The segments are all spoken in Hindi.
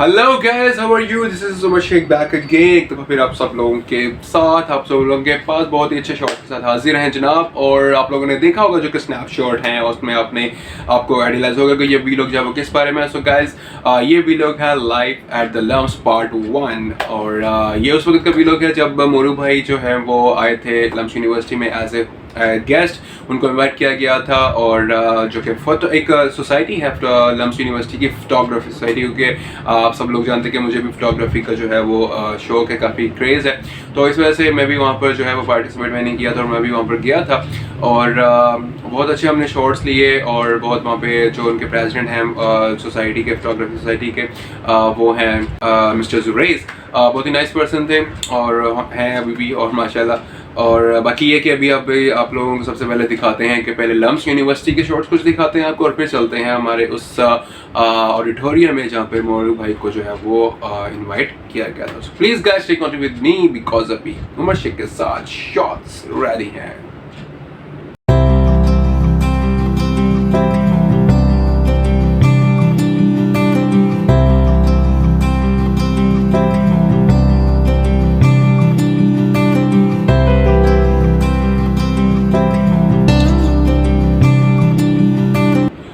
Hello guys, how are you? This is Umar Sheikh back again. तो फिर आप सब लोगों के साथ, आप सब लोगों के पास बहुत ही अच्छे शॉट के साथ हाजिर हैं जनाब। और आप लोगों ने देखा होगा जो कि स्नैपशॉट हैं, उसमें आपको आइडियलाइज होगा कि ये वीलॉग जो है वो किस बारे में है। सो गाइस, ये वीलॉग है life at the LUMS part 1। और ये उस वक्त का वीलॉग है जब मोरू भाई जो है वो आए थे लम्स यूनिवर्सिटी में एज ए गेस्ट। उनको इन्वाइट किया गया था। और जो कि फोटो एक सोसाइटी है लम्स यूनिवर्सिटी की, फोटोग्राफी सोसाइटी, क्योंकि आप सब लोग जानते हैं कि मुझे भी फोटोग्राफी का जो है वो शौक है, काफ़ी क्रेज़ है। तो इस वजह से मैं भी वहाँ पर जो है वो पार्टिसिपेट मैंने किया था और मैं भी वहाँ पर गया था। और बहुत अच्छे हमने शॉट्स लिए। और बहुत वहाँ पे जो उनके प्रेसिडेंट हैं सोसाइटी के, फोटोग्राफी सोसाइटी के, वो हैं मिस्टर जुरैज। बहुत ही नाइस पर्सन थे और हैं अभी भी, और माशाल्लाह। और बाकी ये कि अभी आप लोगों को सबसे पहले दिखाते हैं कि पहले लम्स यूनिवर्सिटी के शॉट्स कुछ दिखाते हैं आपको, और फिर चलते हैं हमारे उस ऑडिटोरियम में जहाँ पे मोरू भाई को जो है वो इनवाइट किया गया था। So please guys stay connected with me because अभी उमर शेख के साथ शॉट्स रेडी हैं।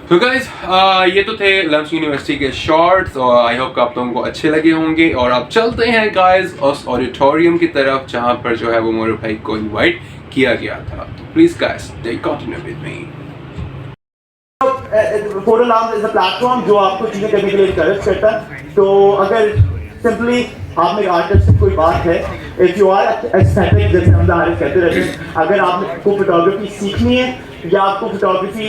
तो गाइज ये तो थे लम्स यूनिवर्सिटी के शॉर्ट्स, और आई होप आप लोगों को अच्छे लगे होंगे। और अब चलते हैं गाइज उस ऑडिटोरियम की तरफ जहां पर जो है वो मोरू भाई को इनवाइट किया गया था। तो please guys stay continue with me. Photo LUMS is a platform जो आपको चीजें करने के लिए इनकरेज करता है। तो अगर सिंपली आप में एक आर्टिस्ट की कोई बात है, इफ यू आर एस्थेटिक, जैसे हम आर्टिस्ट कहते रहते हैं, अगर आपको फोटोग्राफी सीखनी है या आपको फोटोग्राफी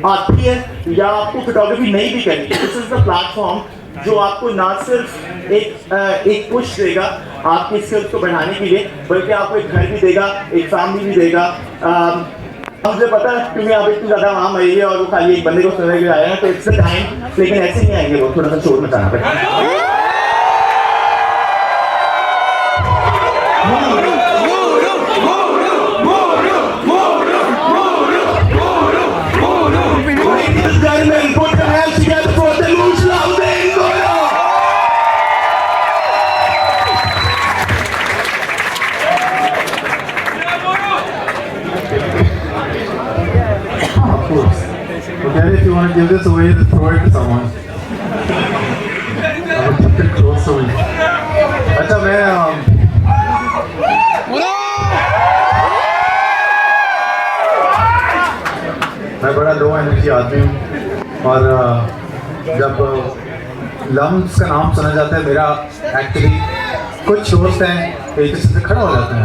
आती है या आपको फोटोग्राफी नहीं भी करनी है, दिस इज द प्लेटफॉर्म जो आपको ना सिर्फ एक पुश देगा आपकी स्किल्स को बढ़ाने के लिए, बल्कि आपको एक घर भी देगा, एक फैमिली भी देगा। मुझे पता है क्योंकि आप इतनी ज़्यादा आम आई है और वो खाली एक बंदे को सुनने के लिए आए हैं, तो इट्स टाइम, लेकिन ऐसे नहीं आएंगे, वो थोड़ा सा शोर मचाना पड़ेगा। If you want to give this away, then throw it to someone. I will keep it close to me. अच्छा मैं बड़ा लो एनर्जी आदमी हूँ, और जब लम्स का नाम सुना जाता है, मेरा एक्चुअली कुछ दोस्त हैं एक दूसरे से खड़ा हो जाते हैं,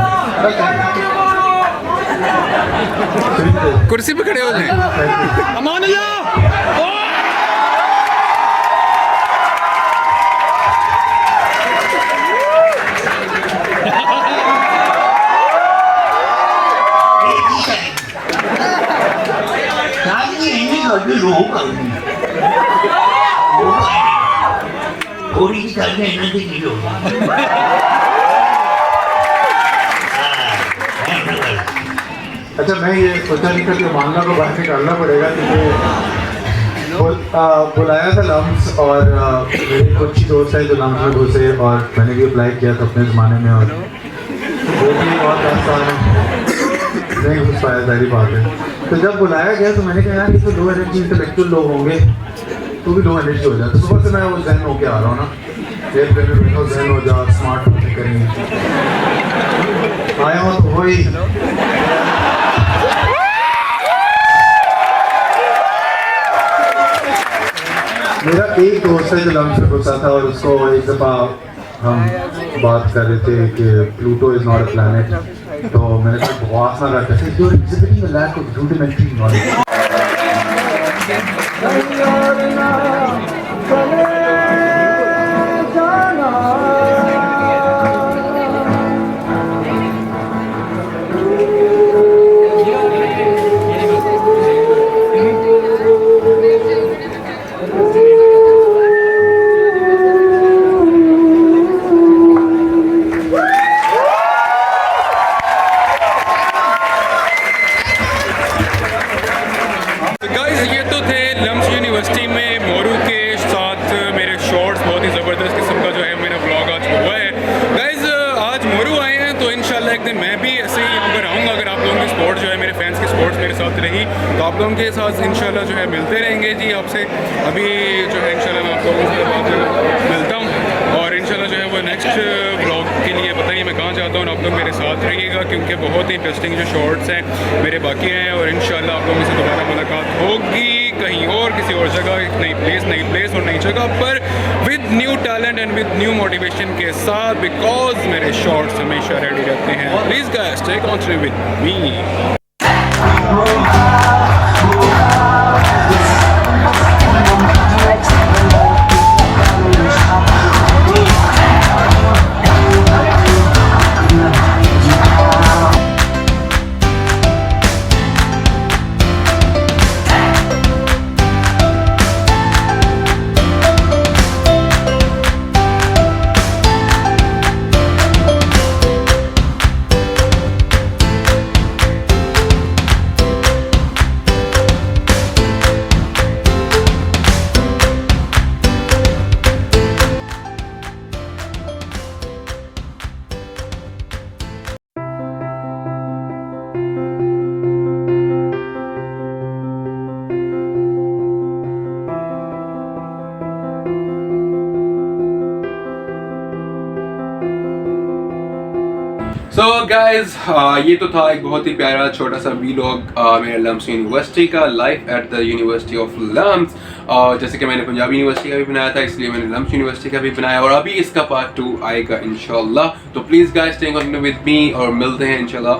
कुर्सी पे खड़े हो जाए। अमान अल्लाह। अच्छा, मैं ये सोचा नहीं था कि मांगना को बाहर निकालना पड़ेगा, क्योंकि बुलाया था लम्स, और मेरे कुछ ही दोस्त हैं जो लम्स में घुसे, और मैंने भी अप्लाई किया था अपने ज़माने में, और वो भी बहुत आसान नहीं घुस पाया, सारी बात है। तो जब बुलाया गया तो मैंने कहा यार ये तो लो एनर्जी इंटेलेक्चुअल लोग होंगे, तो भी लो एनर्जी हो जाता। सुबह से मैं वो जहन होके आ रहा हूँ ना, एक जहन हो जा, स्मार्ट होते करेंगे, आया हूँ तो वही एक दोस्त है जो लम्स में घुसा था और उसको एक दफ़ा हम बात कर रहे थे कि Pluto is not a planet, तो मैंने कहा बकवास ना रखा था, you are exhibiting a lack of rudimentary knowledge. Guys ये तो थे लम्स यूनिवर्सिटी में मोरू के साथ मेरे शॉर्ट्स, बहुत ही ज़बरदस्त किस्म का जो है मेरा ब्लॉग आज हुआ है। गाइस आज मोरू आए हैं तो इंशाल्लाह एक दिन मैं भी ऐसे ही यहाँ पर आऊँगा। अगर आप लोगों की सपोर्ट जो है, मेरे फैंस की सपोर्ट मेरे साथ रही तो आप लोगों के साथ इंशाल्लाह जो है मिलते रहेंगे जी आपसे। अभी जो है इंशाल्लाह मैं आप लोगों से बाद मिलता हूँ और इंशाल्लाह जो है वो नेक्स्ट ब्लॉग के लिए पता नहीं मैं कहाँ जाता हूँ, आप लोग मेरे साथ रहिएगा क्योंकि बहुत ही इंटरेस्टिंग जो शॉर्ट्स हैं मेरे बाकी हैं और इंशाल्लाह आप लोगों से दोबारा मुलाकात होगी कहीं और, किसी और जगह, एक नई प्लेस और नई जगह पर with new talent and with new motivation के साथ, बिकॉज मेरे शॉर्ट्स हमेशा रेडी रहते हैं। Please guys stay connected with me. So guys ये तो था एक बहुत ही प्यारा छोटा सा वीलॉग मेरे लम्स यूनिवर्सिटी का, life at the university of LUMS. जैसे कि मैंने पंजाबी यूनिवर्सिटी का भी बनाया था इसलिए मैंने लम्स यूनिवर्सिटी का भी बनाया और अभी इसका पार्ट 2 आएगा इंशाल्लाह। तो please guys stay connected with me और मिलते हैं इंशाल्लाह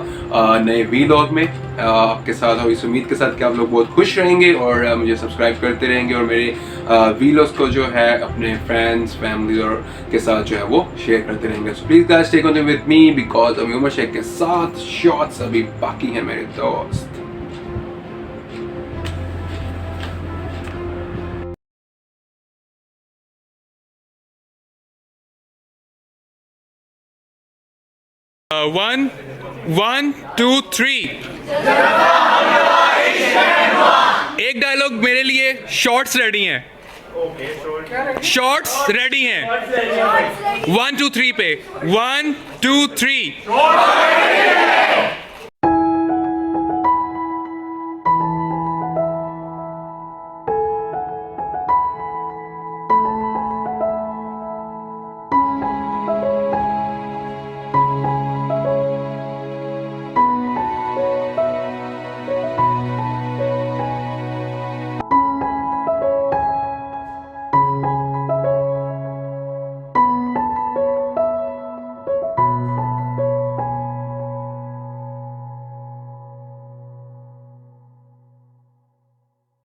नए वीलॉग में आपके साथ और इस उम्मीद के साथ कि आप लोग बहुत खुश रहेंगे और मुझे सब्सक्राइब करते रहेंगे और मेरे वीलॉग्स को जो है अपने फ्रेंड्स फैमिली और के साथ जो है वो शेयर करते रहेंगे। So please guys stay connected with me because अभी उमर शेख के साथ शॉट्स अभी बाकी हैं मेरे दोस्त। वन टू थ्री एक डायलॉग मेरे लिए, शॉर्ट्स रेडी हैं, शॉर्ट्स रेडी हैं 1 2 3 पे 1 2 3